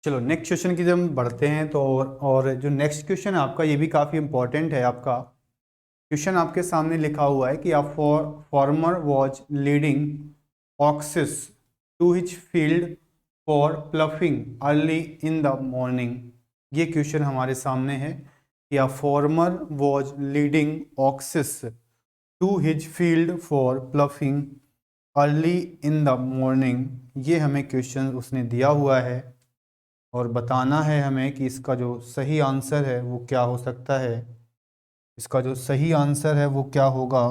चलो next question की जब हम बढ़ते हैं तो और जो नेक्स्ट क्वेश्चन है आपका ये भी काफ़ी इंपॉर्टेंट है। आपका क्वेश्चन आपके सामने लिखा हुआ है कि आप farmer was leading oxes to his field for ploughing early in the morning. ये क्वेश्चन हमारे सामने है कि a farmer was leading oxes to his field for ploughing early in the morning. ये हमें क्वेश्चन उसने दिया हुआ है और बताना है हमें कि इसका जो सही आंसर है वो क्या हो सकता है। इसका जो सही आंसर है वो क्या होगा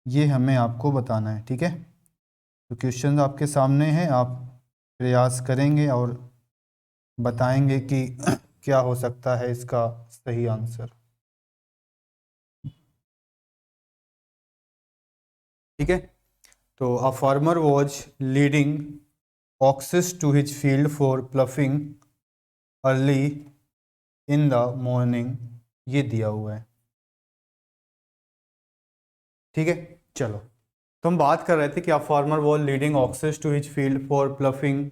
ये हमें आपको बताना है। ठीक है, तो क्वेश्चन आपके सामने है, आप प्रयास करेंगे और बताएंगे कि क्या हो सकता है इसका सही आंसर। ठीक है, तो a farmer was leading oxes to his field for ploughing early in the morning, ये दिया हुआ है। ठीक है, चलो तो हम बात कर रहे थे कि आप farmer was leading oxes to his field for ploughing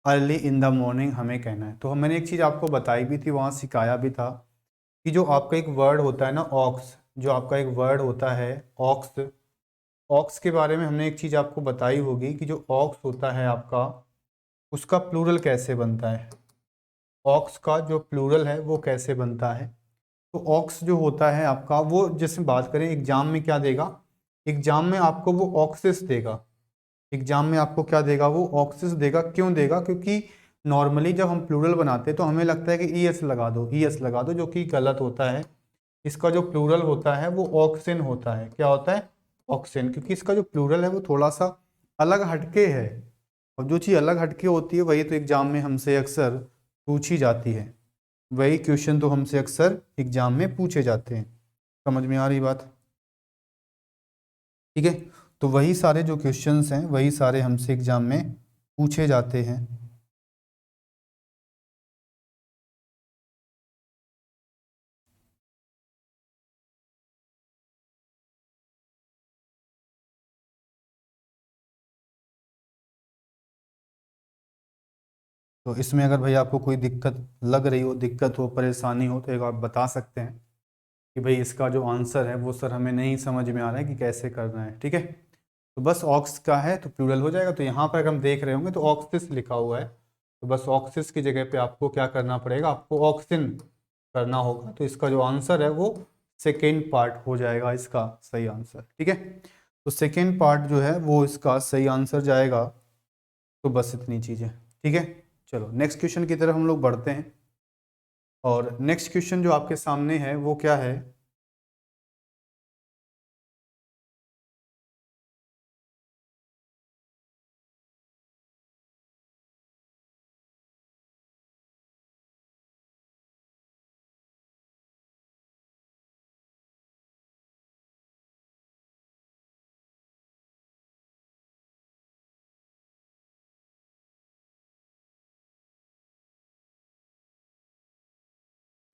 early in the morning हमें कहना है। तो मैंने एक चीज़ आपको बताई भी थी, वहाँ सिखाया भी था कि जो आपका एक वर्ड होता है ना ऑक्स, जो आपका एक वर्ड होता है ऑक्स, ऑक्स के बारे में हमने एक चीज़ आपको बताई होगी कि जो ऑक्स होता है आपका उसका प्लूरल कैसे बनता है। ऑक्स का जो प्लूरल है वो कैसे बनता है। तो ऑक्स जो होता है आपका वो जैसे बात करें एग्जाम में क्या देगा, एग्जाम में आपको वो ऑक्सिस देगा। एग्जाम में आपको क्या देगा, वो ऑक्सिस देगा। क्यों देगा, क्योंकि नॉर्मली जब हम प्लूरल बनाते हैं तो हमें लगता है कि ई एस लगा दो, ई एस लगा दो, जो कि गलत होता है। इसका जो प्लूरल होता है वो ऑक्सिन होता है। क्या होता है, ऑक्सिन, क्योंकि इसका जो प्लूरल है वो थोड़ा सा अलग हटके है। और जो चीज़ अलग हटके होती है वही तो एग्जाम में हमसे अक्सर पूछी जाती है। वही क्वेश्चन तो हमसे अक्सर एग्जाम में पूछे जाते हैं। समझ में आ रही बात। ठीक है, तो वही सारे जो क्वेश्चंस हैं वही सारे हमसे एग्जाम में पूछे जाते हैं। तो इसमें अगर भाई आपको कोई दिक्कत लग रही हो, दिक्कत हो, परेशानी हो, तो एक आप बता सकते हैं कि भाई इसका जो आंसर है वो सर हमें नहीं समझ में आ रहा है कि कैसे करना है। ठीक है, तो बस ऑक्स का है तो प्लूरल हो जाएगा। तो यहाँ पर अगर हम देख रहे होंगे तो ऑक्सिस लिखा हुआ है, तो बस ऑक्सिस की जगह पे आपको क्या करना पड़ेगा, आपको ऑक्सिन करना होगा। तो इसका जो आंसर है वो सेकेंड पार्ट हो जाएगा इसका सही आंसर। ठीक है, तो सेकेंड पार्ट जो है वो इसका सही आंसर जाएगा। तो बस इतनी चीज़ें। ठीक है, चलो नेक्स्ट क्वेश्चन की तरफ हम लोग बढ़ते हैं। और नेक्स्ट क्वेश्चन जो आपके सामने है वो क्या है,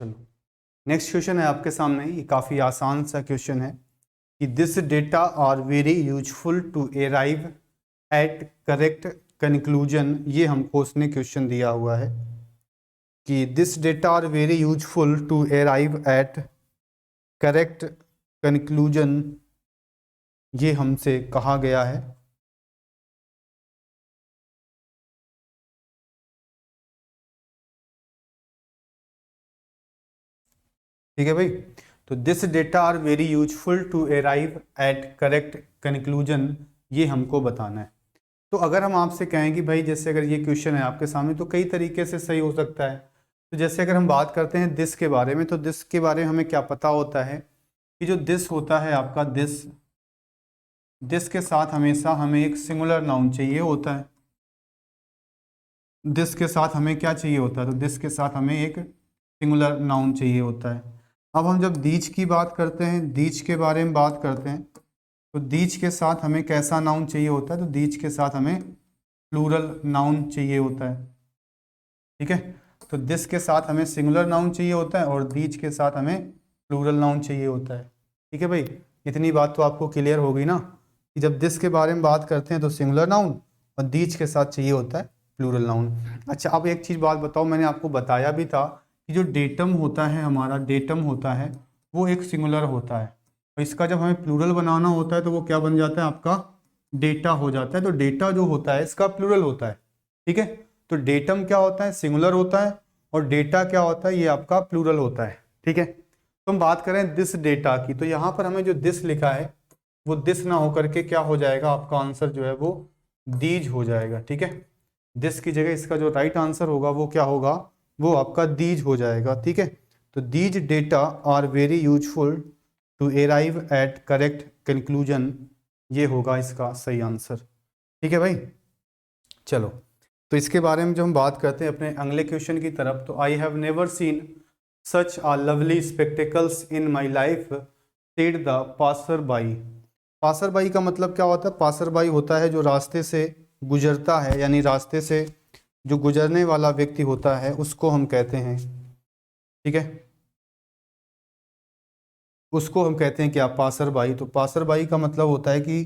चलो नेक्स्ट क्वेश्चन है आपके सामने। ये काफ़ी आसान सा क्वेश्चन है कि this data are very useful to arrive at correct conclusion. ये हमको उसने क्वेश्चन दिया हुआ है कि this data are very useful to arrive at correct conclusion, ये हमसे कहा गया है। ठीक है भाई, तो this data are very useful to arrive at correct conclusion, ये हमको बताना है। तो अगर हम आपसे कहें कि भाई जैसे अगर ये क्वेश्चन है आपके सामने तो कई तरीके से सही हो सकता है। तो जैसे अगर हम बात करते हैं दिस के बारे में, तो दिस के बारे में हमें क्या पता होता है कि जो दिस होता है आपका दिस, दिस के साथ हमेशा हमें एक सिंगुलर नाउन चाहिए होता है। दिस के साथ हमें क्या चाहिए होता है, तो दिस के साथ हमें एक सिंगुलर नाउन चाहिए होता है। अब हम जब दीज की बात करते हैं, दीज के बारे में बात करते हैं, तो दीज के साथ हमें कैसा नाउन चाहिए होता है, तो दीज के साथ हमें प्लूरल नाउन चाहिए होता है। ठीक है, तो दिस के साथ हमें सिंगुलर नाउन चाहिए होता है और दीज के साथ हमें प्लूरल नाउन चाहिए होता है। ठीक है भाई, इतनी बात तो आपको क्लियर हो गई ना कि जब दिस के बारे में बात करते हैं तो सिंगुलर नाउन और दीज के साथ चाहिए होता है प्लूरल नाउन। अच्छा, अब एक चीज़ बात बताओ, मैंने आपको बताया भी था कि जो डेटम होता है, हमारा डेटम होता है वो एक सिंगुलर होता है, और इसका जब हमें प्लूरल बनाना होता है तो वो क्या बन जाता है, आपका डेटा हो जाता है। तो डेटा जो होता है इसका प्लूरल होता है, ठीक है। तो डेटम क्या होता है, सिंगुलर होता है, और डेटा क्या होता है, ये आपका प्लूरल होता है, ठीक है। तो हम बात करें दिस डेटा की, तो यहाँ पर हमें जो दिस लिखा है वो दिस ना होकर के क्या हो जाएगा, आपका आंसर जो है वो दीज हो जाएगा, ठीक है। दिस की जगह इसका जो राइट आंसर होगा वो क्या होगा, वो आपका दीज हो जाएगा, ठीक है। तो these data are very useful to arrive at correct conclusion, ये होगा इसका सही आंसर, ठीक है भाई। चलो, तो इसके बारे में जो हम बात करते हैं अपने अगले क्वेश्चन की तरफ, तो I have never seen such a lovely spectacles in my life said the passer by. Passer by का मतलब क्या होता है, पासर बाई होता है जो रास्ते से गुजरता है, यानी रास्ते से जो गुजरने वाला व्यक्ति होता है उसको हम कहते हैं, ठीक है, उसको हम कहते हैं क्या, पासर बाई। तो पासर बाई का मतलब होता है कि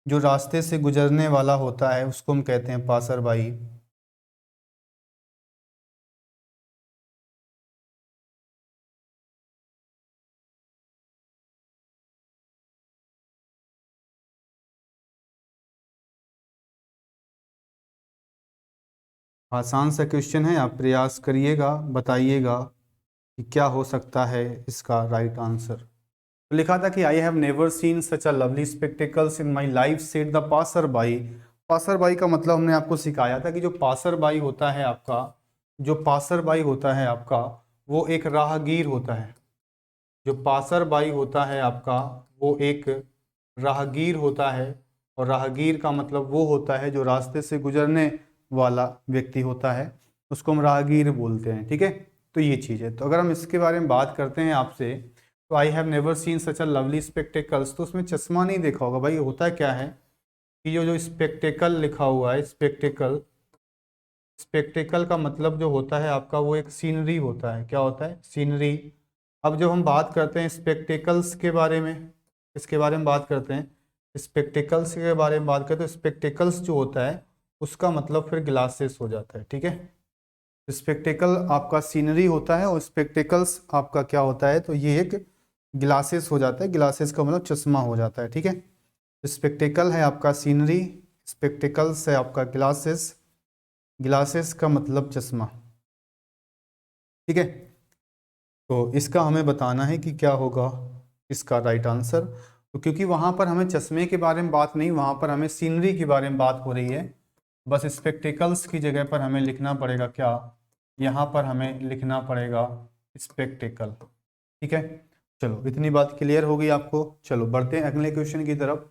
जो रास्ते से गुजरने वाला होता है उसको हम कहते हैं पासर बाई। आसान सा क्वेश्चन है, आप प्रयास करिएगा, बताइएगा कि क्या हो सकता है इसका राइट आंसर। तो लिखा था कि I have never seen such a lovely spectacles in my life said the passer by. Passer by का मतलब हमने आपको सिखाया था कि जो पासर बाई होता है आपका, जो पासर बाई होता है आपका, वो एक राहगीर होता है। जो पासर बाई होता है आपका वो एक राहगीर होता है, और राहगीर का मतलब वो होता है जो रास्ते से गुजरने वाला व्यक्ति होता है, उसको हम राहगीर बोलते हैं, ठीक है। तो ये चीज़ है। तो अगर हम इसके बारे में बात करते हैं आपसे, तो I have never seen such a lovely spectacles, तो उसमें चश्मा नहीं देखा होगा भाई। होता क्या है कि जो जो स्पेक्टिकल लिखा हुआ है, स्पेक्टिकल, स्पेक्टिकल का मतलब जो होता है आपका वो एक सीनरी होता है। क्या होता है, सीनरी। अब जब हम बात करते हैं स्पेक्टिकल्स के बारे में, इसके बारे में बात करते हैं, स्पेक्टिकल्स के बारे में बात करते हैं, तो स्पेक्टिकल्स जो होता है उसका मतलब फिर ग्लासेस हो जाता है, ठीक है। स्पेक्टिकल आपका सीनरी होता है और स्पेक्टिकल्स आपका क्या होता है, तो ये एक ग्लासेस हो जाता है। ग्लासेस का मतलब चश्मा हो जाता है, ठीक है। स्पेक्टिकल है आपका सीनरी, स्पेक्टिकल्स है आपका ग्लासेस, ग्लासेस का मतलब चश्मा, ठीक है। तो इसका हमें बताना है कि क्या होगा इसका राइट आंसर। तो क्योंकि वहाँ पर हमें चश्मे के बारे में बात नहीं, वहाँ पर हमें सीनरी के बारे में बात हो रही है, बस स्पेक्टिकल्स की जगह पर हमें लिखना पड़ेगा क्या, यहाँ पर हमें लिखना पड़ेगा स्पेक्टिकल, ठीक है। चलो, इतनी बात क्लियर हो गई आपको। चलो बढ़ते हैं अगले क्वेश्चन की तरफ।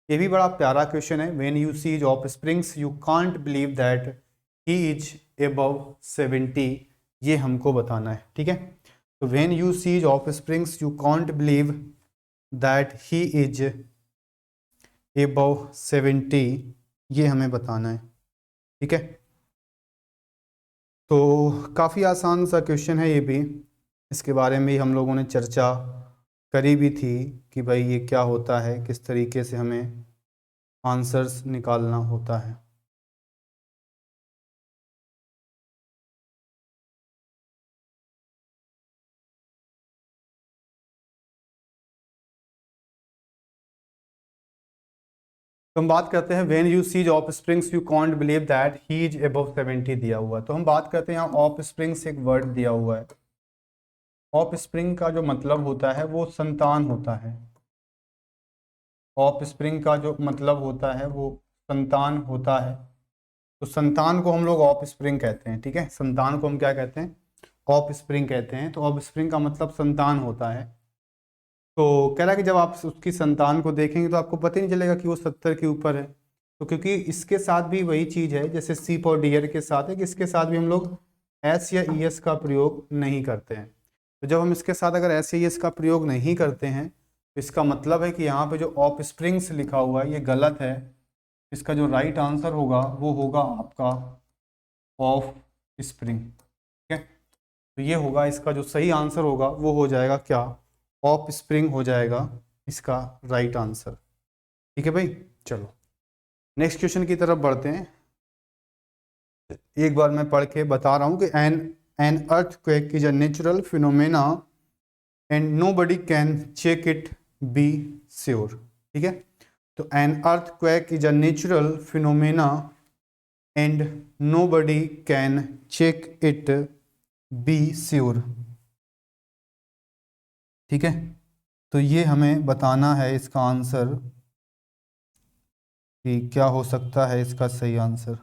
ये भी बड़ा प्यारा क्वेश्चन है। When you see offsprings you can't believe that he is above 70, ये हमको बताना है, ठीक है। तो when you see offsprings you can't believe that he is above 70, ये हमें बताना है, ठीक है। तो काफ़ी आसान सा क्वेश्चन है ये भी, इसके बारे में ही हम लोगों ने चर्चा करी भी थी कि भाई ये क्या होता है, किस तरीके से हमें आंसर्स निकालना होता है। तो हम बात करते हैं when you sees offsprings you can't believe that he is above 70 दिया हुआ है। तो हम बात करते हैं यहाँ ऑफ स्प्रिंग्स एक वर्ड दिया हुआ है। ऑफ स्प्रिंग का जो मतलब होता है वो संतान होता है। ऑफ स्प्रिंग का जो मतलब होता है वो संतान होता है। तो संतान को हम लोग ऑफ स्प्रिंग कहते हैं, ठीक है। संतान को हम क्या कहते हैं, ऑफ स्प्रिंग कहते हैं। तो ऑफ स्प्रिंग का मतलब संतान होता है। तो कह रहा है कि जब आप उसकी संतान को देखेंगे तो आपको पता ही नहीं चलेगा कि वो 70 के ऊपर है। तो क्योंकि इसके साथ भी वही चीज़ है जैसे सीप और डियर के साथ है कि इसके साथ भी हम लोग एस या ई एस का प्रयोग नहीं करते हैं। तो जब हम इसके साथ अगर एस या ई एस का प्रयोग नहीं करते हैं तो इसका मतलब है कि यहाँ पे जो ऑफ स्प्रिंग्स लिखा हुआ है ये गलत है। इसका जो राइट आंसर होगा वो होगा आपका ऑफ स्प्रिंग, ठीक है। तो ये होगा इसका जो सही आंसर होगा वो हो जाएगा क्या, ऑफ स्प्रिंग हो जाएगा इसका राइट आंसर, ठीक है भाई। चलो नेक्स्ट क्वेश्चन की तरफ बढ़ते हैं। एक बार मैं पढ़ के बता रहा हूँ कि an earthquake is a natural phenomena and nobody can check it be sure. ठीक है, तो an earthquake is a natural phenomena and nobody can check it be sure. ठीक है, तो ये हमें बताना है इसका आंसर कि क्या हो सकता है इसका सही आंसर।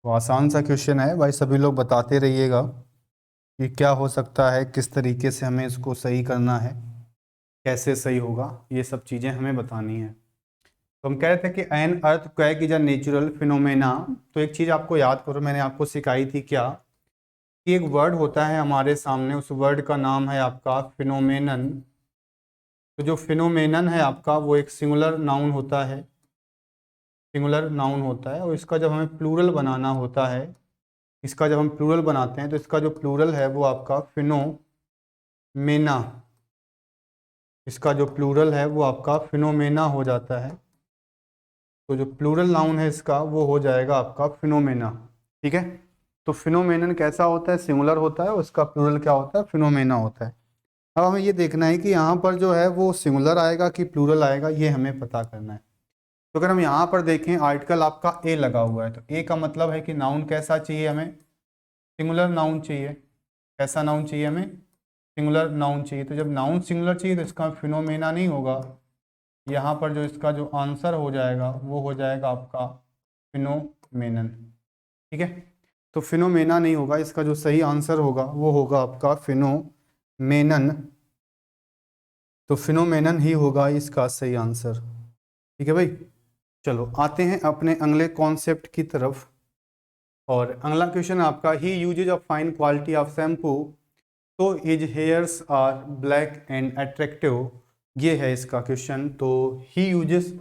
तो आसान सा क्वेश्चन है भाई, सभी लोग बताते रहिएगा कि क्या हो सकता है, किस तरीके से हमें इसको सही करना है, कैसे सही होगा, ये सब चीज़ें हमें बतानी है। तो हम कह रहे थे कि an earthquake is a natural phenomena. तो एक चीज़ आपको याद करो, मैंने आपको सिखाई थी क्या, कि एक वर्ड होता है हमारे सामने, उस वर्ड का नाम है आपका फिनोमेनन। तो जो फिनोमेनन है आपका वो एक सिंगुलर नाउन होता है, सिंगुलर नाउन होता है, और इसका जब हमें प्लूरल बनाना होता है, इसका जब हम प्लूरल बनाते हैं तो इसका जो प्लूरल है वो आपका फिनोमेना, इसका जो प्लूरल है वो आपका फिनोमेना हो जाता है। तो जो प्लूरल नाउन है इसका वो हो जाएगा आपका फिनोमेना। ठीक है, तो फिनोमेनन कैसा होता है, सिंगुलर होता है, उसका प्लूरल क्या होता है, फिनोमेना होता है। अब हमें ये देखना है कि यहाँ पर जो है वो सिंगुलर आएगा कि प्लूरल आएगा, ये हमें पता करना है। तो अगर हम यहाँ पर देखें आर्टिकल आपका ए लगा हुआ है, तो ए का मतलब है कि नाउन कैसा चाहिए हमें, सिंगुलर नाउन चाहिए। कैसा नाउन चाहिए हमें, सिंगुलर नाउन चाहिए। तो जब नाउन सिंगुलर चाहिए तो इसका फिनोमेना नहीं होगा, यहाँ पर जो इसका जो आंसर हो जाएगा वो हो जाएगा आपका फिनोमेनन। ठीक है, तो फिनोमेना नहीं होगा, इसका जो सही आंसर होगा वो होगा आपका फिनोमेनन। तो फिनोमेनन ही होगा इसका सही आंसर। ठीक है भाई, चलो आते हैं अपने अगले कॉन्सेप्ट की तरफ। और अगला क्वेश्चन आपका, he uses a fine quality of shampoo तो his hairs are black and attractive. ये है इसका क्वेश्चन। तो he uses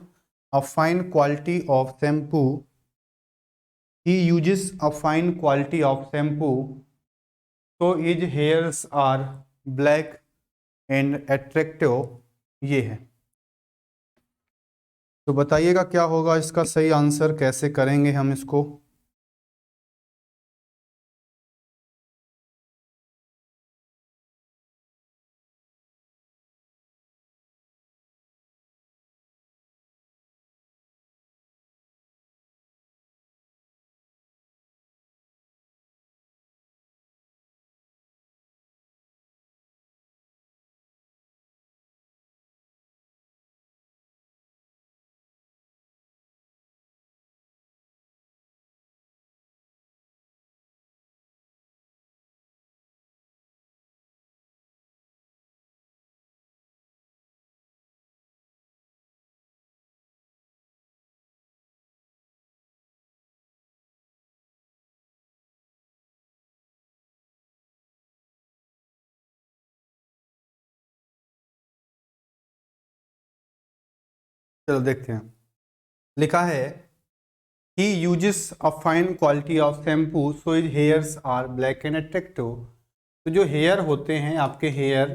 a fine quality of shampoo, he uses a fine quality of shampoo तो his hairs are black and attractive. ये है, तो बताइएगा क्या होगा इसका सही आंसर, कैसे करेंगे हम इसको। चलो देखते हैं, लिखा है he uses a fine quality of shampoo so his hairs are black and attractive. तो जो हेयर होते हैं आपके हेयर,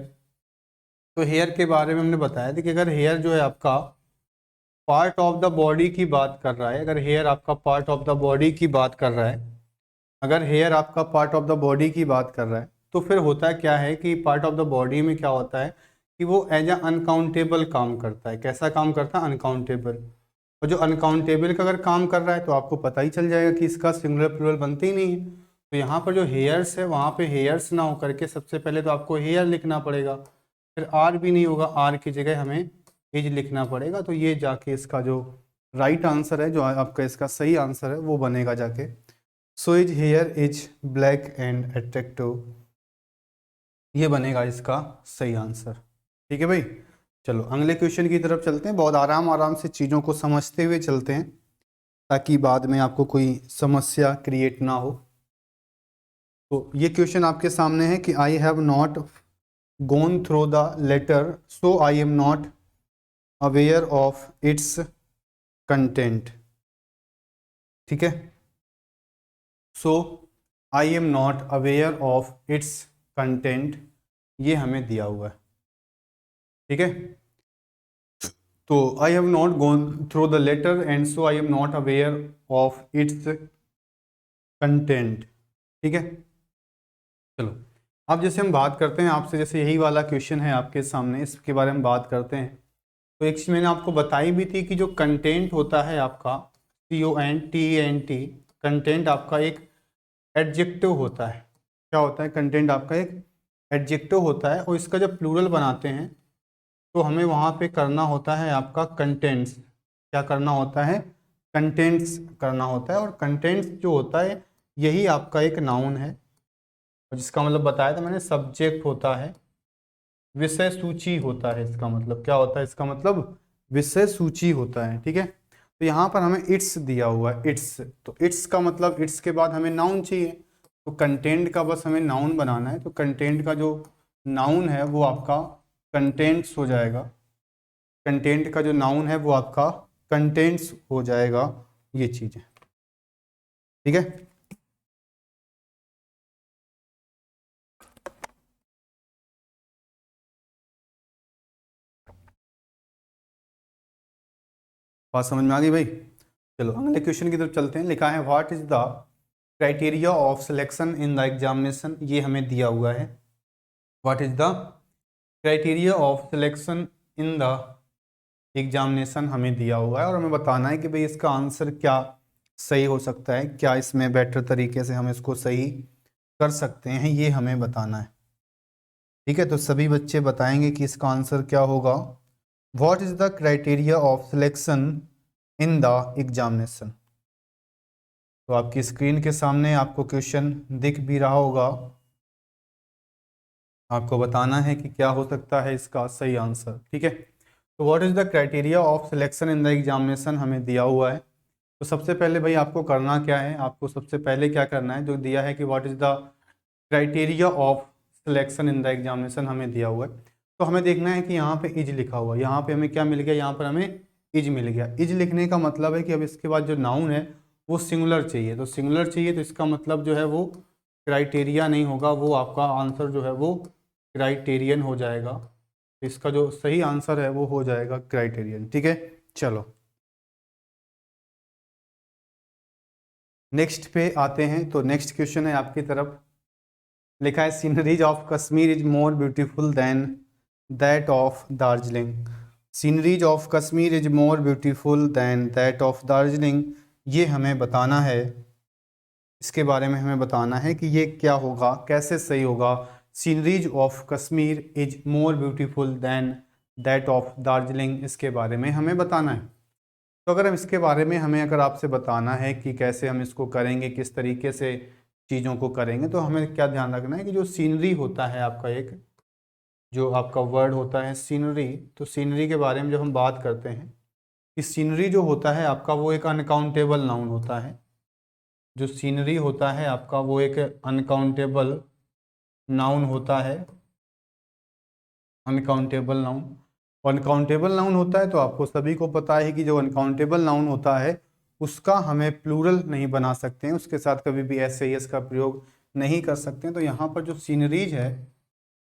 तो हेयर के बारे में हमने बताया था कि अगर हेयर जो है आपका पार्ट ऑफ द बॉडी की बात कर रहा है, अगर हेयर आपका पार्ट ऑफ द बॉडी की बात कर रहा है, अगर हेयर आपका पार्ट ऑफ द बॉडी की बात कर रहा है, तो फिर होता है क्या है कि पार्ट ऑफ द बॉडी में क्या होता है कि वो एज अ अनकाउंटेबल काम करता है। कैसा काम करता है, अनकाउंटेबल। और जो अनकाउंटेबल का अगर काम कर रहा है तो आपको पता ही चल जाएगा कि इसका सिंगुलर प्लूरल बनते ही नहीं है। तो यहाँ पर जो हेयर्स है वहाँ पे हेयर्स ना हो करके सबसे पहले तो आपको हेयर लिखना पड़ेगा, फिर आर भी नहीं होगा, आर की जगह हमें एज लिखना पड़ेगा। तो ये जाके इसका जो राइट आंसर है, जो आपका इसका सही आंसर है वो बनेगा जाके so is here is black and attractive. ये बनेगा इसका सही आंसर। ठीक है भाई, चलो अगले क्वेश्चन की तरफ चलते हैं। बहुत आराम आराम से चीज़ों को समझते हुए चलते हैं ताकि बाद में आपको कोई समस्या क्रिएट ना हो। तो ये क्वेश्चन आपके सामने है कि I have not gone through the letter so I am not aware of its content. ठीक है, so I am not aware of its content, ये हमें दिया हुआ है। ठीक है, तो I have not gone through the letter and so I am not aware of its content. ठीक है, चलो अब जैसे हम बात करते हैं आपसे, जैसे यही वाला क्वेश्चन है आपके सामने, इसके बारे में बात करते हैं। तो एक चीज़ मैंने आपको बताई भी थी कि जो कंटेंट होता है आपका CONTENT, कंटेंट आपका एक एडजेक्टिव होता है। क्या होता है? कंटेंट आपका एक एडजेक्टिव होता है, और इसका जब प्लूरल बनाते हैं तो हमें वहाँ पे करना होता है आपका कंटेंट्स। क्या करना होता है? कंटेंट्स करना होता है। और कंटेंट्स जो होता है यही आपका एक नाउन है, और जिसका मतलब बताया था मैंने, सब्जेक्ट होता है, विषय सूची होता है। इसका मतलब क्या होता है? इसका मतलब विषय सूची होता है। ठीक है, तो यहाँ पर हमें इट्स दिया हुआ है, इट्स। तो इट्स का मतलब इट्स के बाद हमें नाउन चाहिए, तो कंटेंट का बस हमें नाउन बनाना है। तो कंटेंट का जो नाउन है वो आपका कंटेंट्स हो जाएगा। कंटेंट का जो नाउन है वो आपका कंटेंट्स हो जाएगा। ये चीज़ है। ठीक है, बात समझ में आ गई भाई? चलो अगले क्वेश्चन की तरफ चलते हैं। लिखा है what is the criteria of selection in the examination, ये हमें दिया हुआ है। What is the criteria of selection in the examination हमें दिया हुआ है, और हमें बताना है कि भाई इसका आंसर क्या सही हो सकता है, क्या इसमें बेटर तरीके से हम इसको सही कर सकते हैं, ये हमें बताना है। ठीक है, तो सभी बच्चे बताएंगे कि इसका आंसर क्या होगा। What is the criteria of selection in the examination. तो आपकी स्क्रीन के सामने आपको क्वेश्चन दिख भी रहा होगा, आपको बताना है कि क्या हो सकता है इसका सही आंसर। ठीक है, तो what is the criteria of selection in the examination हमें दिया हुआ है। तो सबसे पहले भाई आपको करना क्या है, आपको सबसे पहले क्या करना है, जो दिया है कि what is the criteria of selection in the examination हमें दिया हुआ है। तो हमें देखना है कि यहाँ पे इज लिखा हुआ है, यहाँ पे हमें क्या मिल गया, यहाँ पर हमें इज मिल गया। इज लिखने का मतलब है कि अब इसके बाद जो नाउन है वो सिंगुलर चाहिए। तो सिंगुलर चाहिए तो इसका मतलब जो है वो क्राइटेरिया नहीं होगा, वो आपका आंसर जो है वो क्राइटेरियन हो जाएगा। इसका जो सही आंसर है वो हो जाएगा क्राइटेरियन। ठीक है, चलो नेक्स्ट पे आते हैं। तो नेक्स्ट क्वेश्चन है आपकी तरफ। लिखा है sceneries of Kashmir is more beautiful then that of Darjeeling. Sceneries of Kashmir is more beautiful then that of Darjeeling, ये हमें बताना है। इसके बारे में हमें बताना है कि ये क्या होगा, कैसे सही होगा। Sceneries of Kashmir is more beautiful then that of Darjeeling, इसके बारे में हमें बताना है। तो अगर हम इसके बारे में हमें अगर आपसे बताना है कि कैसे हम इसको करेंगे, किस तरीके से चीज़ों को करेंगे, तो हमें क्या ध्यान रखना है कि जो सीनरी होता है आपका, एक जो आपका वर्ड होता है सीनरी, तो सीनरी के बारे में जब हम बात करते हैं कि सीनरी जो होता है आपका वो एक अनकाउंटेबल नाउन होता है। जो सीनरी होता है आपका वो एक अनकाउंटेबल नाउन होता है। अनकाउंटेबल नाउन, अनकाउंटेबल नाउन होता है तो आपको सभी को पता है कि जो अनकाउंटेबल नाउन होता है उसका हमें प्लूरल नहीं बना सकते हैं, उसके साथ कभी भी एस का प्रयोग नहीं कर सकते हैं। तो यहाँ पर जो सीनरीज है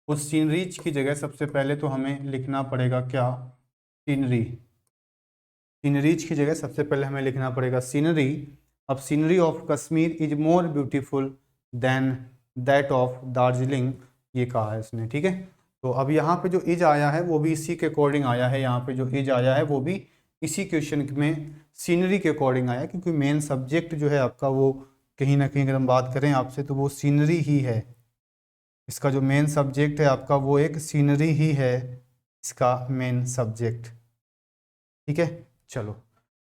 उस सीनरीज की जगह सबसे पहले तो हमें लिखना पड़ेगा क्या, सीनरी। सीनरीज की जगह सबसे पहले हमें लिखना पड़ेगा सीनरी। अब scenery of Kashmir is more beautiful then that of Darjeeling, ये कहा है इसने। ठीक है, तो अब यहाँ पे जो इज आया है वो भी इसी के अकॉर्डिंग आया है। यहाँ पे जो इज आया है वो भी इसी क्वेश्चन में सीनरी के अकॉर्डिंग आया, क्योंकि मेन सब्जेक्ट जो है आपका वो कहीं ना कहीं अगर हम बात करें आपसे तो वो सीनरी ही है। इसका जो मेन सब्जेक्ट है आपका वो एक सीनरी ही है, इसका मेन सब्जेक्ट। ठीक है, चलो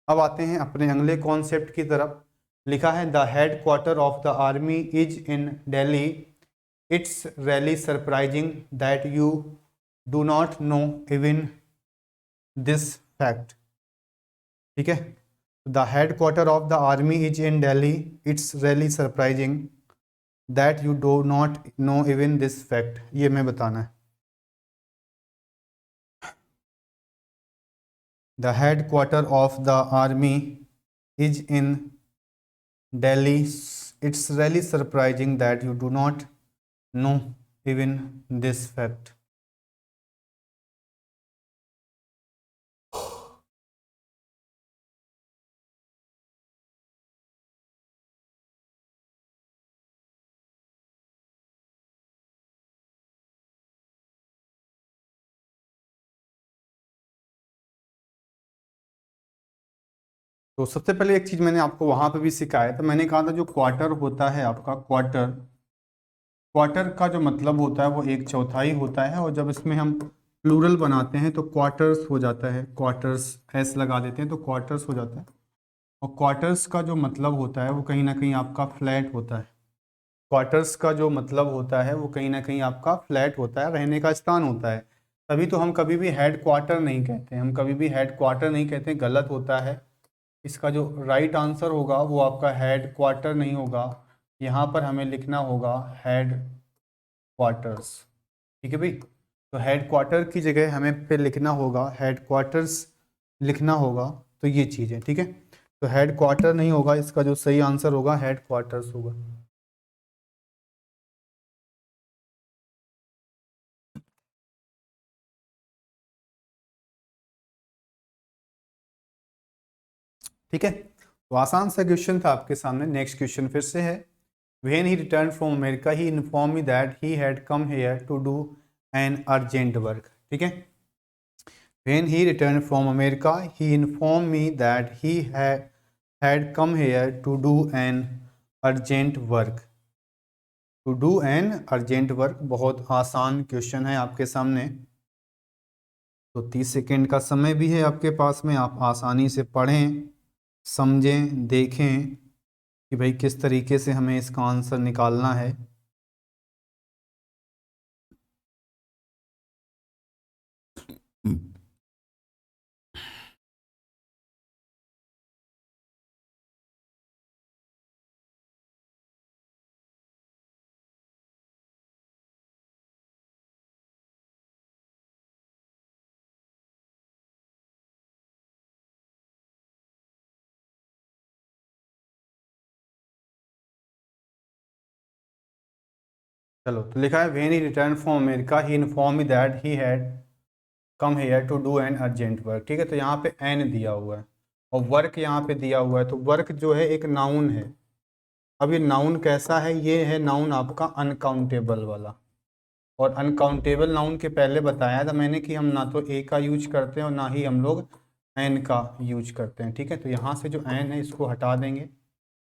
अब आते हैं अपने अगले कॉन्सेप्ट की तरफ। लिखा है the head quarter of the army is in Delhi, it's rally surprising that you do not know even this fact. ठीक है, the head quarter of the army is in Delhi, it's rally surprising that you do not know even this fact, ये हमें बताना है। The head quarter of the army is in Delhi, it's really surprising that you do not know even this fact. तो सबसे पहले एक चीज़ मैंने आपको वहाँ पे भी सिखाया था, मैंने कहा था जो क्वार्टर होता है आपका, क्वार्टर, क्वार्टर का जो मतलब होता है वो एक चौथाई होता है, और जब इसमें हम प्लूरल बनाते हैं तो क्वार्टर्स हो जाता है, क्वार्टर्स एस लगा देते हैं तो क्वार्टर्स हो जाता है। और क्वार्टर्स का जो मतलब होता है वो कहीं ना कहीं आपका फ्लैट होता है। क्वार्टर्स का जो मतलब होता है वो कहीं ना कहीं आपका फ्लैट होता है, रहने का स्थान होता है। तभी तो हम कभी भी हेड क्वार्टर नहीं कहते, हम कभी भी हेड क्वार्टर नहीं कहते, गलत होता है। इसका जो राइट आंसर होगा वो आपका हेड क्वार्टर नहीं होगा, यहाँ पर हमें लिखना होगा हेड क्वार्टर्स। ठीक है भाई, तो हेड क्वार्टर की जगह हमें पे लिखना होगा हेड क्वार्टर्स, लिखना होगा। तो ये चीज़ है, ठीक है। तो हेड क्वार्टर नहीं होगा, इसका जो सही आंसर होगा हेड क्वार्टर्स होगा। ठीक है, तो आसान सा क्वेश्चन था आपके सामने। नेक्स्ट क्वेश्चन फिर से है, when he return from America he inform me that he had come here to do an urgent work. ठीक है, when he return from America he inform me that he had come here to do an urgent work, to do an urgent work. बहुत आसान question है आपके सामने। तो 30 second का समय भी है आपके पास में, आप आसानी से पढ़ें, समझें, देखें कि भाई किस तरीके से हमें इसका आंसर निकालना है। चलो, तो लिखा है when he return from America he inform me that he had come here to do an urgent work. ठीक है, तो यहाँ पे एन दिया हुआ है और वर्क यहाँ पे दिया हुआ है, तो वर्क जो है एक नाउन है। अब ये नाउन कैसा है, ये है नाउन आपका अनकाउंटेबल वाला। और अनकाउंटेबल नाउन के पहले बताया था मैंने कि हम ना तो ए का यूज करते हैं और ना ही हम लोग एन का यूज करते हैं। ठीक है, तो यहाँ से जो एन है इसको हटा देंगे,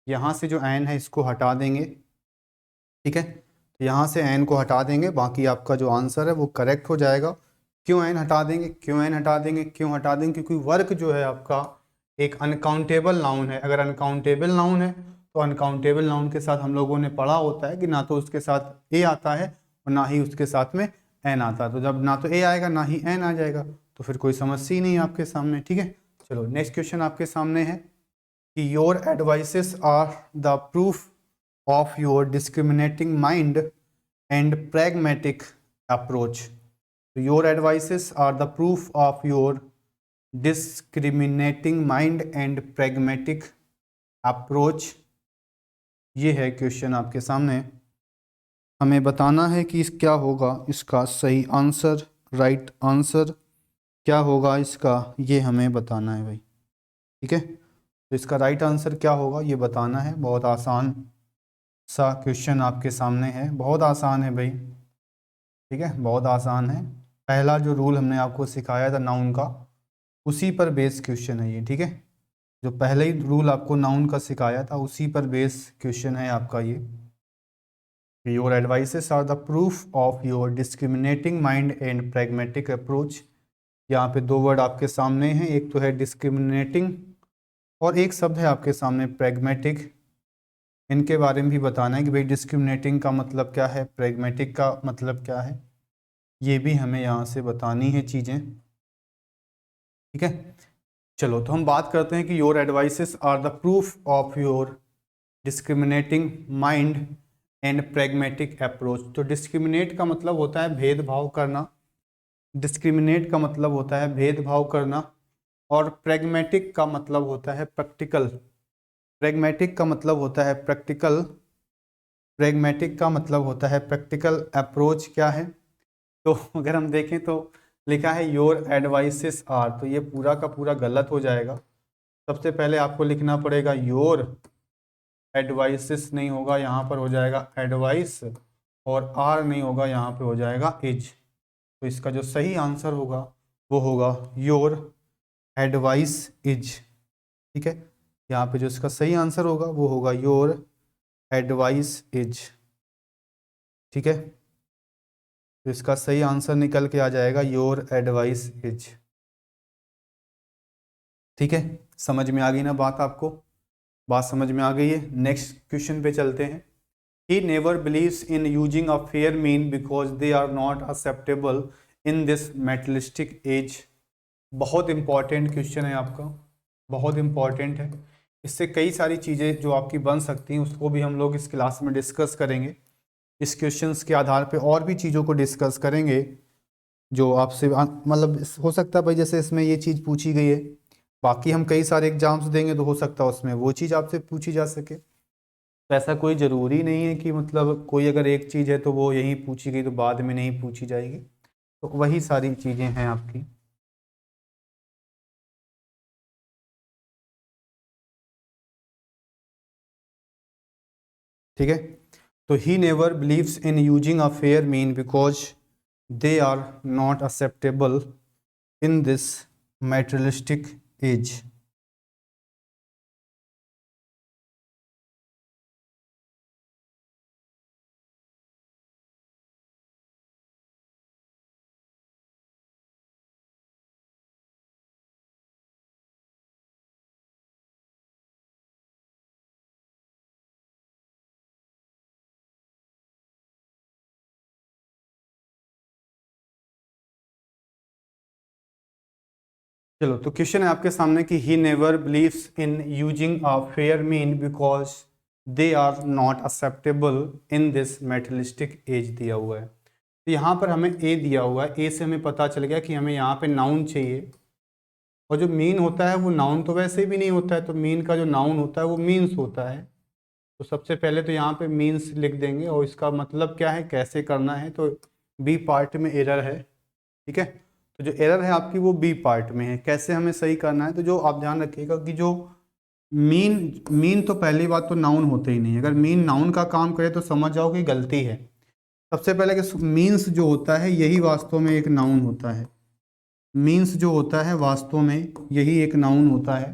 यहाँ से जो एन है इसको हटा देंगे। ठीक है, तो यहाँ से एन को हटा देंगे, बाकी आपका जो आंसर है वो करेक्ट हो जाएगा। क्यों एन हटा देंगे, क्यों एन हटा देंगे, क्यों हटा देंगे, क्योंकि वर्क जो है आपका एक अनकाउंटेबल नाउन है। अगर अनकाउंटेबल नाउन है तो अनकाउंटेबल नाउन के साथ हम लोगों ने पढ़ा होता है कि ना तो उसके साथ ए आता है और ना ही उसके साथ में एन आता है। तो जब ना तो ए आएगा ना ही एन आ जाएगा तो फिर कोई समस्या ही नहीं है आपके सामने। ठीक है, चलो नेक्स्ट क्वेश्चन आपके सामने है कि your advices are the proof of your discriminating mind and pragmatic approach. So your advices are the proof of your discriminating mind and pragmatic approach। ये है क्वेश्चन आपके सामने, हमें बताना है कि इस क्या होगा इसका सही आंसर, राइट आंसर क्या होगा इसका, ये हमें बताना है भाई। ठीक है, तो इसका राइट आंसर क्या होगा ये बताना है। बहुत आसान सा क्वेश्चन आपके सामने है, बहुत आसान है भाई। ठीक है, बहुत आसान है। पहला जो रूल हमने आपको सिखाया था नाउन का, उसी पर बेस क्वेश्चन है ये। ठीक है, जो पहले ही रूल आपको नाउन का सिखाया था उसी पर बेस क्वेश्चन है आपका ये। Your advices are the proof of your discriminating mind and pragmatic approach. यहाँ पे दो वर्ड आपके सामने हैं, एक तो है डिस्क्रिमिनेटिंग और एक शब्द है आपके सामने प्रैग्मेटिक। इनके बारे में भी बताना है कि भाई डिस्क्रिमिनेटिंग का मतलब क्या है, प्रैग्मेटिक का मतलब क्या है, ये भी हमें यहाँ से बतानी है चीज़ें। ठीक है, चलो तो हम बात करते हैं कि your advices are the proof of your discriminating mind and pragmatic approach. तो डिस्क्रिमिनेट का मतलब होता है भेदभाव करना, डिस्क्रिमिनेट का मतलब होता है भेदभाव करना, और pragmatic का मतलब होता है प्रैक्टिकल, pragmatic का मतलब होता है प्रैक्टिकल, pragmatic का मतलब होता है प्रैक्टिकल अप्रोच क्या है। तो अगर हम देखें तो लिखा है योर एडवाइसेस आर, तो ये पूरा का पूरा गलत हो जाएगा। सबसे पहले आपको लिखना पड़ेगा योर एडवाइसेस, नहीं होगा, यहाँ पर हो जाएगा एडवाइस, और आर नहीं होगा, यहाँ पे हो जाएगा इज। तो इसका जो सही आंसर होगा वो होगा योर एडवाइस इज। ठीक है, यहाँ पे जो इसका सही आंसर होगा वो होगा योर एडवाइस इज। ठीक है, तो इसका सही आंसर निकल के आ जाएगा योर एडवाइस इज। ठीक है, समझ में आ गई ना बात आपको, बात समझ में आ गई है। नेक्स्ट क्वेश्चन पे चलते हैं। He never believes in using a fair mean because they are not acceptable in this materialistic age। बहुत इंपॉर्टेंट क्वेश्चन है आपका, बहुत इंपॉर्टेंट है। इससे कई सारी चीज़ें जो आपकी बन सकती हैं उसको भी हम लोग इस क्लास में डिस्कस करेंगे। इस क्वेश्चंस के आधार पे और भी चीज़ों को डिस्कस करेंगे जो आपसे मतलब हो सकता है भाई जैसे इसमें ये चीज़ पूछी गई है, बाकी हम कई सारे एग्जाम्स देंगे तो हो सकता है उसमें वो चीज़ आपसे पूछी जा सके। तो ऐसा कोई ज़रूरी नहीं है कि मतलब कोई अगर एक चीज़ है तो वो यहीं पूछी गई तो बाद में नहीं पूछी जाएगी, तो वही सारी चीज़ें हैं आपकी। ठीक है, तो he never believes in using a fair mean because they are not acceptable in this materialistic age. चलो, तो क्वेश्चन है आपके सामने कि he never believes in using a fair mean because they are not acceptable in this materialistic age दिया हुआ है। तो यहाँ पर हमें ए दिया हुआ है, ए से हमें पता चल गया कि हमें यहाँ पे नाउन चाहिए, और जो मीन होता है वो नाउन तो वैसे भी नहीं होता है, तो मीन का जो नाउन होता है वो मीन्स होता है। तो सबसे पहले तो यहाँ पे मीन्स लिख देंगे, और इसका मतलब क्या है कैसे करना है, तो बी पार्ट में एरर है। ठीक है, तो जो एरर है आपकी वो बी पार्ट में है, कैसे हमें सही करना है। तो जो आप ध्यान रखिएगा कि जो मीन मीन तो पहली बात तो नाउन होते ही नहीं, अगर मीन नाउन का काम करे तो समझ जाओ कि गलती है। सबसे पहले कि मीन्स जो होता है यही वास्तव में एक नाउन होता है, मीन्स जो होता है वास्तव में यही एक नाउन होता है।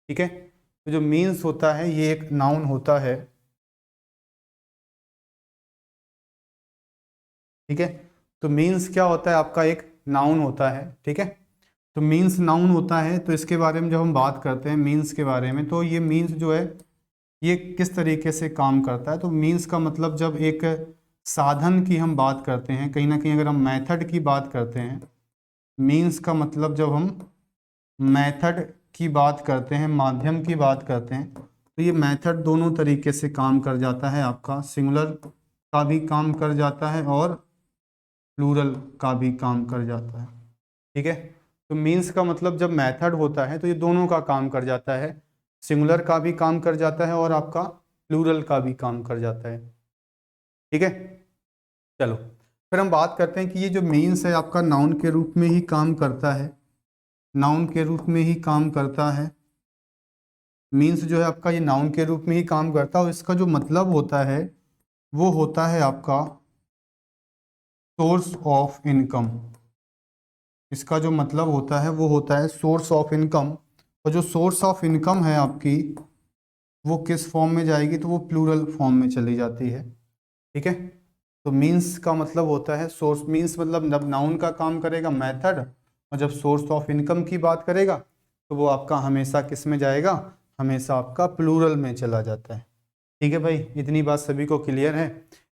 ठीक है, तो जो मीन्स होता है ये एक नाउन होता है। ठीक है, तो मीन्स क्या होता है आपका, एक नाउन होता है। ठीक है, तो मीन्स नाउन होता है, तो इसके बारे में जब हम बात करते हैं मीन्स के बारे में, तो ये मीन्स जो है ये किस तरीके से काम करता है। तो मीन्स का मतलब जब एक साधन की हम बात करते हैं, कहीं ना कहीं अगर हम मेथड की बात करते हैं, मीन्स का मतलब जब हम मेथड की बात करते हैं, माध्यम की बात करते हैं, तो ये मेथड दोनों तरीके से काम कर जाता है आपका, सिंगुलर का भी काम कर जाता है और प्लूरल का भी काम कर जाता है। ठीक है, तो मीन्स का मतलब जब मेथड होता है तो ये दोनों का काम कर जाता है, सिंगुलर का भी काम कर जाता है और आपका प्लूरल का भी काम कर जाता है। ठीक है, चलो फिर हम बात करते हैं कि ये जो मीन्स है आपका नाउन के रूप में ही काम करता है, नाउन के रूप में ही काम करता है। मीन्स जो है आपका ये नाउन के रूप में ही काम करता है, और इसका जो मतलब होता है वो होता है आपका सोर्स ऑफ इनकम। इसका जो मतलब होता है वो होता है सोर्स ऑफ इनकम, और जो सोर्स ऑफ इनकम है आपकी वो किस फॉर्म में जाएगी, तो वो प्लूरल फॉर्म में चली जाती है। ठीक है, तो मीन्स का मतलब होता है सोर्स, मीन्स मतलब जब नाउन का काम करेगा मेथड, और जब सोर्स ऑफ इनकम की बात करेगा तो वो आपका हमेशा किस में जाएगा, हमेशा आपका प्लूरल में चला जाता है। ठीक है भाई, इतनी बात सभी को क्लियर है।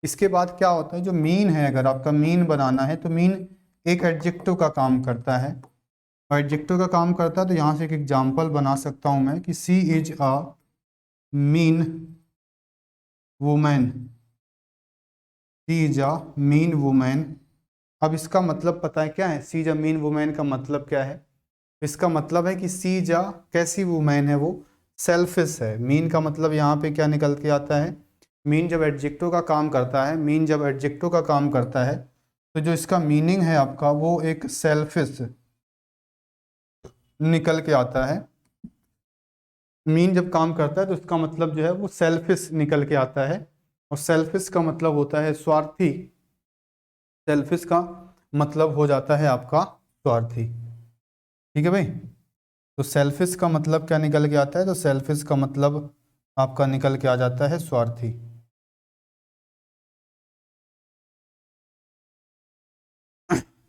इसके बाद क्या होता है, जो मीन है अगर आपका मीन बनाना है तो मीन एक एडजेक्टिव का काम करता है, और एडजेक्टिव का काम करता है तो यहाँ से एक एग्जाम्पल बना सकता हूँ मैं कि she is a mean women. She is a mean women. अब इसका मतलब पता है क्या है, she is a mean women का मतलब क्या है? इसका मतलब है कि सी इज अ कैसी वुमेन है वो? सेल्फिश है। मीन का मतलब यहाँ पे क्या निकल के आता है? मीन जब एडजेक्टिव का काम करता है, मीन जब एडजेक्टिव का काम करता है तो जो इसका मीनिंग है आपका वो एक सेल्फिश निकल के आता है। मीन जब काम करता है तो उसका मतलब जो है वो सेल्फिश निकल के आता है, और सेल्फिश का मतलब होता है स्वार्थी। सेल्फिश का मतलब हो जाता है आपका स्वार्थी। ठीक है भाई। तो सेल्फिश का मतलब क्या निकल के आता है? तो सेल्फिश का मतलब आपका निकल के आ जाता है स्वार्थी।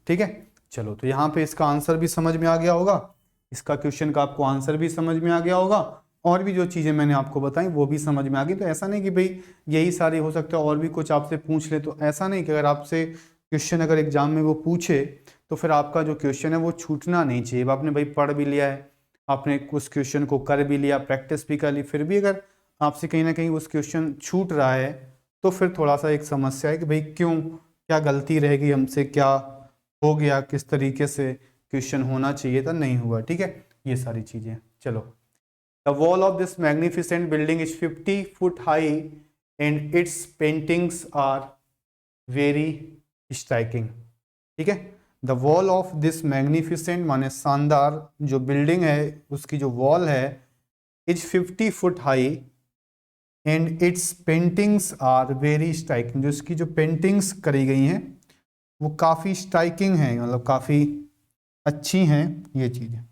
ठीक है। चलो, तो यहाँ पे इसका आंसर भी समझ में आ गया होगा, इसका क्वेश्चन का आपको आंसर भी समझ में आ गया होगा, और भी जो चीज़ें मैंने आपको बताई वो भी समझ में आ गई। तो ऐसा नहीं कि भाई यही सारी हो सकता है और भी कुछ आपसे पूछ ले, तो ऐसा नहीं कि अगर आपसे क्वेश्चन अगर एग्जाम में वो पूछे तो फिर आपका जो क्वेश्चन है वो छूटना नहीं चाहिए। अब आपने भाई पढ़ भी लिया है, आपने उस क्वेश्चन को कर भी लिया, प्रैक्टिस भी कर ली, फिर भी अगर आपसे कहीं ना कहीं उस क्वेश्चन छूट रहा है तो फिर थोड़ा सा एक समस्या है कि भाई क्यों, क्या गलती रहेगी हमसे, क्या हो गया, किस तरीके से क्वेश्चन होना चाहिए था नहीं हुआ। ठीक है, ये सारी चीजें। चलो, the wall of this magnificent building is 50 foot high and its paintings are very striking. ठीक है, the wall of this magnificent माने शानदार जो बिल्डिंग है उसकी जो वॉल है, is 50 foot high and its paintings are very striking. जो इसकी जो पेंटिंग्स करी गई हैं वो काफ़ी स्ट्राइकिंग है, मतलब काफ़ी अच्छी हैं ये चीज़ें।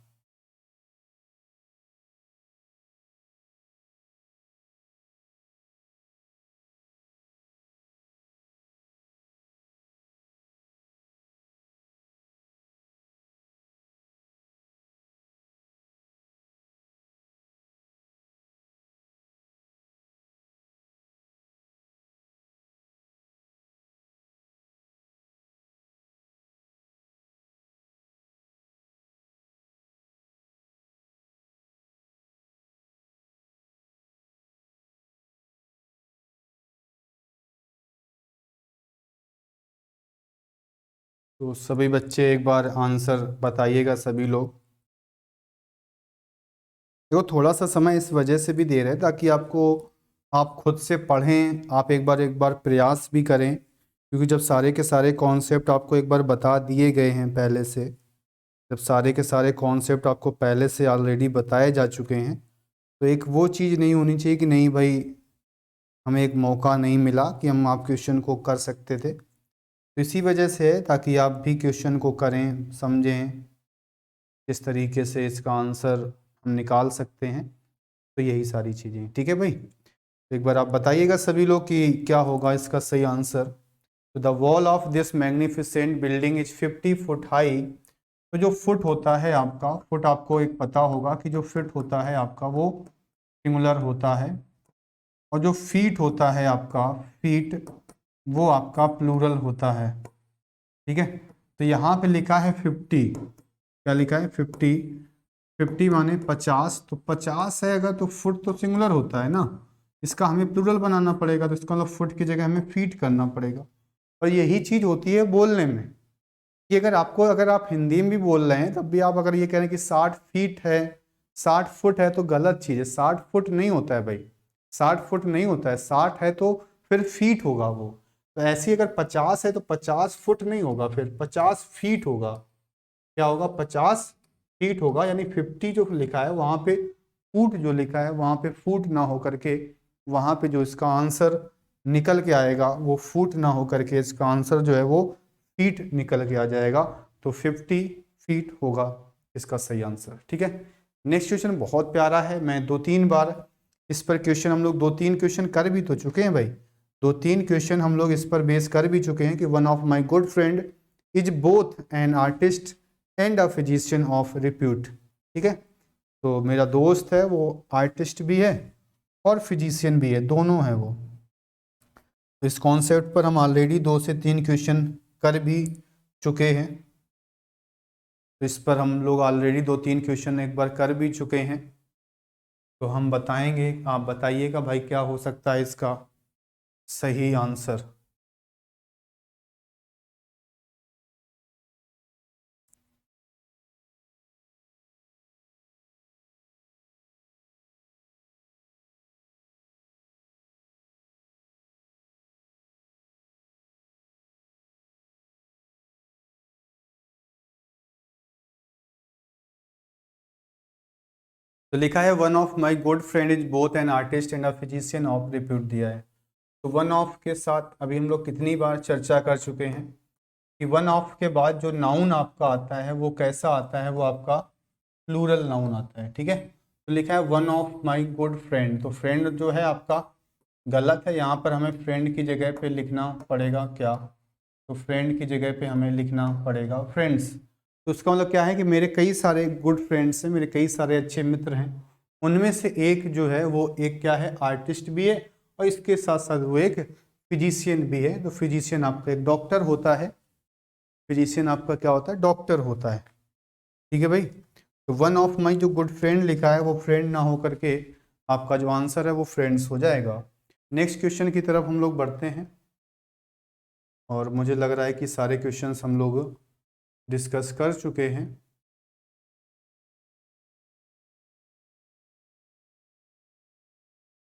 तो सभी बच्चे एक बार आंसर बताइएगा सभी लोग। देखो, थोड़ा सा समय इस वजह से भी दे रहे हैं ताकि आपको, आप खुद से पढ़ें, आप एक बार प्रयास भी करें, क्योंकि जब सारे के सारे कॉन्सेप्ट आपको एक बार बता दिए गए हैं पहले से, जब सारे के सारे कॉन्सेप्ट आपको पहले से ऑलरेडी बताए जा चुके हैं, तो एक वो चीज़ नहीं होनी चाहिए कि नहीं भाई हमें एक मौका नहीं मिला कि हम आप क्वेश्चन को कर सकते थे। तो इसी वजह से है, ताकि आप भी क्वेश्चन को करें, समझें किस तरीके से इसका आंसर हम निकाल सकते हैं। तो यही सारी चीज़ें। ठीक है भाई, तो एक बार आप बताइएगा सभी लोग कि क्या होगा इसका सही आंसर। तो the wall of this magnificent building is 50 foot high. तो जो फुट होता है आपका, फुट आपको एक पता होगा कि जो फिट होता है आपका वो सिंगुलर होता है, और जो फीट होता है आपका, फीट, वो आपका प्लूरल होता है। ठीक है, तो यहाँ पे लिखा है 50, क्या लिखा है 50, 50 माने 50, तो 50 है अगर तो फुट तो सिंगुलर होता है ना, इसका हमें प्लूरल बनाना पड़ेगा, तो इसका मतलब फुट की जगह हमें फीट करना पड़ेगा। और यही चीज़ होती है बोलने में, कि अगर आपको, अगर आप हिंदी में भी बोल रहे हैं तब भी आप अगर ये कह रहे हैं कि 60 फीट है, 60 फुट है, तो गलत चीज़ है। 60 फुट नहीं होता है भाई, 60 फुट नहीं होता है, 60 है तो फिर फीट होगा वो। तो ऐसे ही अगर 50 है तो 50 फुट नहीं होगा, फिर 50 फीट होगा। क्या होगा? 50 फीट होगा, यानी 50 जो लिखा है वहां पे फुट जो लिखा है वहां पे फुट ना हो करके, वहां पे जो इसका आंसर निकल के आएगा वो फुट ना हो करके इसका आंसर जो है वो फीट निकल के आ जाएगा। तो 50 फीट होगा इसका सही आंसर। ठीक है, नेक्स्ट क्वेश्चन बहुत प्यारा है। मैं 2-3 बार इस पर क्वेश्चन, हम लोग 2-3 क्वेश्चन कर भी तो चुके हैं भाई, 2-3 क्वेश्चन हम लोग इस पर बेस कर भी चुके हैं कि one of my good friend is both an artist and a physician of repute. ठीक है, तो मेरा दोस्त है वो आर्टिस्ट भी है और फिजिशियन भी है, दोनों है वो। तो इस कॉन्सेप्ट पर हम ऑलरेडी 2 से 3 क्वेश्चन कर भी चुके हैं, तो इस पर हम लोग ऑलरेडी 2-3 क्वेश्चन एक बार कर भी चुके हैं। तो हम बताएंगे, आप बताइएगा भाई क्या हो सकता है इसका सही आंसर। तो लिखा है one of my good friend is both an artist and a physician of repute दिया है। तो वन ऑफ के साथ अभी हम लोग कितनी बार चर्चा कर चुके हैं कि वन ऑफ के बाद जो नाउन आपका आता है वो कैसा आता है, वो आपका प्लूरल नाउन आता है। ठीक है, तो लिखा है one of my good friend, तो फ्रेंड जो है आपका गलत है, यहाँ पर हमें फ्रेंड की जगह पे लिखना पड़ेगा क्या, तो फ्रेंड की जगह पे हमें लिखना पड़ेगा फ्रेंड्स। तो उसका मतलब क्या है कि मेरे कई सारे गुड फ्रेंड्स हैं, मेरे कई सारे अच्छे मित्र हैं, उनमें से एक जो है वो एक क्या है, आर्टिस्ट भी है और इसके साथ साथ वो एक फिजिशियन भी है। तो फिजिशियन आपका एक डॉक्टर होता है, फिजिशियन आपका क्या होता है, डॉक्टर होता है। ठीक है भाई, तो वन ऑफ माई जो गुड फ्रेंड लिखा है वो फ्रेंड ना हो करके आपका जो आंसर है वो फ्रेंड्स हो जाएगा। नेक्स्ट क्वेश्चन की तरफ हम लोग बढ़ते हैं और मुझे लग रहा है कि सारे क्वेश्चंस हम लोग डिस्कस कर चुके हैं।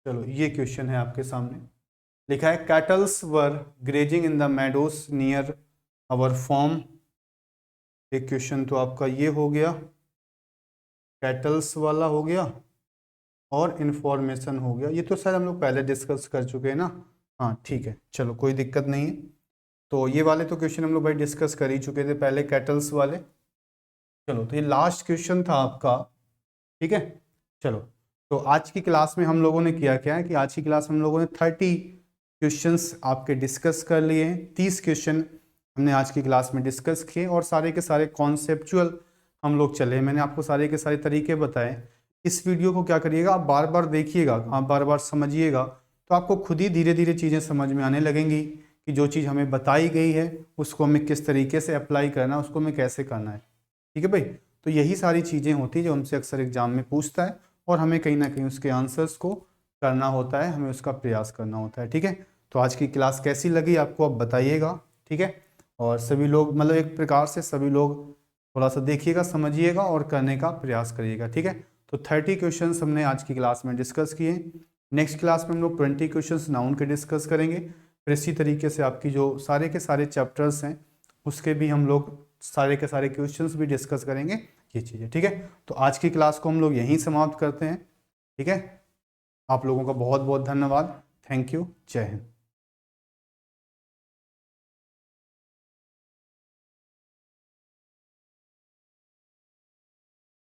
चलो ये क्वेश्चन है आपके सामने, लिखा है cattles were grazing in the meadows near our farm. एक क्वेश्चन तो आपका ये हो गया, कैटल्स वाला हो गया और इन्फॉर्मेशन हो गया, ये तो शायद हम लोग पहले डिस्कस कर चुके हैं ना। हाँ ठीक है, चलो कोई दिक्कत नहीं है। तो ये वाले तो क्वेश्चन हम लोग भाई डिस्कस कर ही चुके थे पहले, कैटल्स वाले। चलो तो ये लास्ट क्वेश्चन था आपका। ठीक है, चलो तो आज की क्लास में हम लोगों ने किया क्या है कि आज की क्लास में हम लोगों ने 30 क्वेश्चंस आपके डिस्कस कर लिए हैं। 30 क्वेश्चन हमने आज की क्लास में डिस्कस किए और सारे के सारे कॉन्सेप्चुअल हम लोग चले। मैंने आपको सारे के सारे तरीके बताए। इस वीडियो को क्या करिएगा, आप बार बार देखिएगा, आप बार बार समझिएगा, तो आपको खुद ही धीरे धीरे चीज़ें समझ में आने लगेंगी कि जो चीज़ हमें बताई गई है उसको हमें किस तरीके से अप्लाई करना है, उसको हमें कैसे करना है। ठीक है भाई, तो यही सारी चीज़ें होती हैं जो हमसे अक्सर एग्जाम में पूछता है और हमें कहीं ना कहीं उसके आंसर्स को करना होता है, हमें उसका प्रयास करना होता है। ठीक है, तो आज की क्लास कैसी लगी आपको आप बताइएगा। ठीक है, और सभी लोग मतलब एक प्रकार से सभी लोग थोड़ा सा देखिएगा, समझिएगा और करने का प्रयास करिएगा। ठीक है, तो 30 क्वेश्चन हमने आज की क्लास में डिस्कस किए। नेक्स्ट क्लास में हम लोग 20 क्वेश्चन नाउन के डिस्कस करेंगे। फिर इसी तरीके से आपकी जो सारे के सारे चैप्टर्स हैं उसके भी हम लोग सारे के सारे क्वेश्चंस भी डिस्कस करेंगे, ये चीज़ें। ठीक है, तो आज की क्लास को हम लोग यहीं समाप्त करते हैं। ठीक है, आप लोगों का बहुत बहुत धन्यवाद। थैंक यू, जय हिंद।